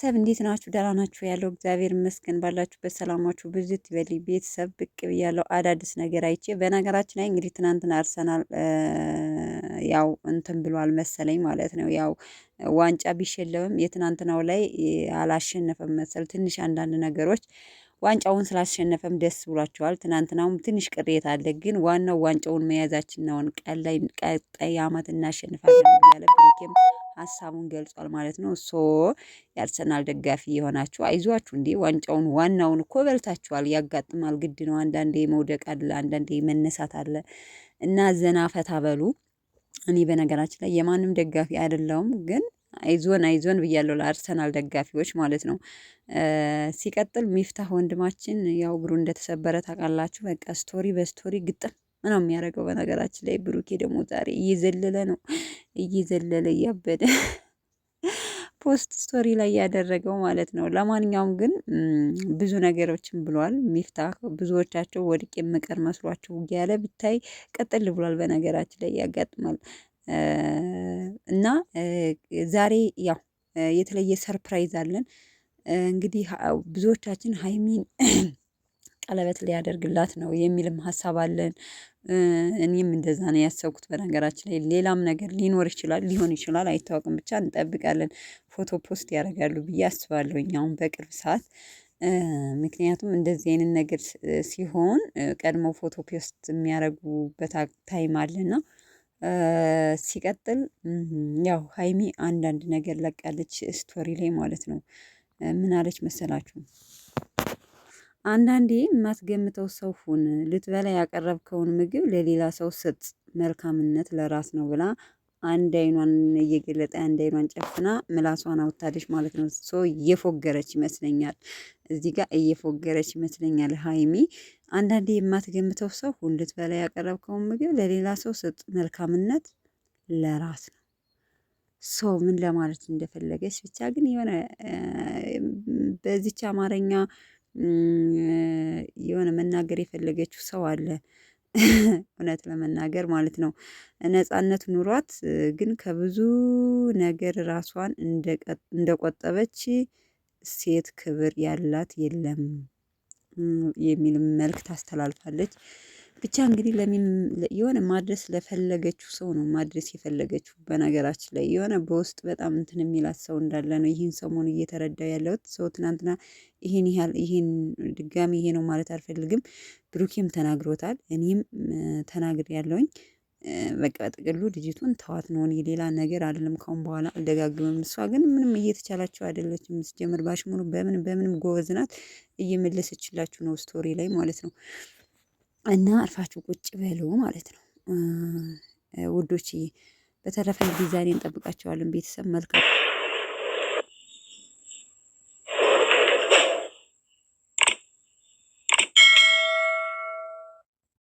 ቤተሰብ እንዴት ናችሁ? ደህና ናችሁ? ያለው እግዚአብሔር ይመስገን። ባላችሁበት ሰላማችሁ ብዝት ይበል። ቤተሰብ ብቅ ብያለሁ አዳዲስ ነገር አይቼ። በነገራችን ላይ እንግዲህ ትናንትና አርሰናል ያው እንትን ብሏል መሰለኝ ማለት ነው። ያው ዋንጫ ቢሸለምም የትናንትናው ላይ አላሸነፈም መሰል ትንሽ አንዳንድ ነገሮች ዋንጫውን ስላሸነፈም ደስ ብሏቸዋል። ትናንትናውም ትንሽ ቅሬታ አለ፣ ግን ዋናው ዋንጫውን መያዛችን ነው። ቀጣይ አመት እናሸንፋለን እያለ ብሩኬም ሀሳቡን ገልጿል ማለት ነው። የአርሰናል ደጋፊ የሆናችሁ አይዟችሁ እንዴ! ዋንጫውን ዋናውን እኮ በልታችኋል። ያጋጥማል፣ ግድ ነው። አንዳንዴ መውደቅ አለ፣ አንዳንዴ መነሳት አለ እና ዘና ፈታ በሉ። እኔ በነገራችን ላይ የማንም ደጋፊ አይደለሁም፣ ግን አይዞን ብያለሁ ለአርሰናል ደጋፊዎች ማለት ነው። ሲቀጥል ሚፍታህ ወንድማችን ያው እግሩ እንደተሰበረ ታውቃላችሁ። በቃ ስቶሪ በስቶሪ ግጥም ነው የሚያደርገው። በነገራችን ላይ ብሩኬ ደግሞ ዛሬ እየዘለለ ነው፣ እየዘለለ እያበደ ፖስት ስቶሪ ላይ ያደረገው ማለት ነው። ለማንኛውም ግን ብዙ ነገሮችን ብሏል ሚፍታህ። ብዙዎቻቸው ወድቅ የምቀር መስሏቸው ያለ ብታይ ቀጥል ብሏል። በነገራችን ላይ ያጋጥማል እና ዛሬ ያው የተለየ ሰርፕራይዝ አለን። እንግዲህ ብዙዎቻችን ሀይሚን ቀለበት ሊያደርግላት ነው የሚልም ሀሳብ አለን። እኔም እንደዛ ነው ያሰብኩት። በነገራችን ላይ ሌላም ነገር ሊኖር ይችላል፣ ሊሆን ይችላል፣ አይታወቅም። ብቻ እንጠብቃለን። ፎቶ ፖስት ያደርጋሉ ብዬ አስባለሁ አሁን በቅርብ ሰዓት። ምክንያቱም እንደዚህ አይነት ነገር ሲሆን ቀድሞ ፎቶ ፖስት የሚያደርጉበት ታይም አለና ሲቀጥል ያው ሀይሚ አንዳንድ ነገር ለቃለች ስቶሪ ላይ ማለት ነው። ምን አለች መሰላችሁ? አንዳንዴ የማትገምተው ሰው ሁን፣ ልትበላ ያቀረብከውን ምግብ ለሌላ ሰው ስጥ፣ መልካምነት ለራስ ነው ብላ አንድ አይኗን እየገለጠ አንድ አይኗን ጨፍና ምላሷን አውጥታለች ማለት ነው። እየፎገረች ይመስለኛል፣ እዚህ ጋር እየፎገረች ይመስለኛል ሀይሚ። አንዳንዴ የማትገምተው ሰው ሁን፣ ልትበላ ያቀረብከውን ምግብ ለሌላ ሰው ስጥ፣ መልካምነት ለራስ ነው። ምን ለማለት እንደፈለገች ብቻ ግን የሆነ በዚች አማርኛ የሆነ መናገር የፈለገችው ሰው አለ እውነት ለመናገር ማለት ነው። ነጻነት ኑሯት ግን ከብዙ ነገር ራሷን እንደቆጠበች ሴት ክብር ያላት የለም የሚል መልእክት አስተላልፋለች። ብቻ እንግዲህ የሆነ ማድረስ ለፈለገችው ሰው ነው ማድረስ የፈለገችው። በነገራችን ላይ የሆነ በውስጥ በጣም እንትን የሚላት ሰው እንዳለ ነው ይህን ሰሞኑ እየተረዳው ያለሁት። ሰው ትናንትና ይህን ያህል ይህን ድጋሚ ይሄ ነው ማለት አልፈልግም። ብሩኬም ተናግሮታል፣ እኔም ተናግር ያለውኝ በቃ ጥቅሉ ልጅቱን ተዋት ነው። እኔ ሌላ ነገር አይደለም፣ ካሁን በኋላ አልደጋግምም። እሷ ግን ምንም እየተቻላቸው አይደለችም። ስጀምር ባሽሙኑ በምንም ጎበዝ ናት፣ እየመለሰችላችሁ ነው ስቶሪ ላይ ማለት ነው። እና አርፋችሁ ቁጭ በሉ ማለት ነው ውዶችዬ። በተረፈ ጊዜ ዛሬ እንጠብቃቸዋለን ቤተሰብ። መልካም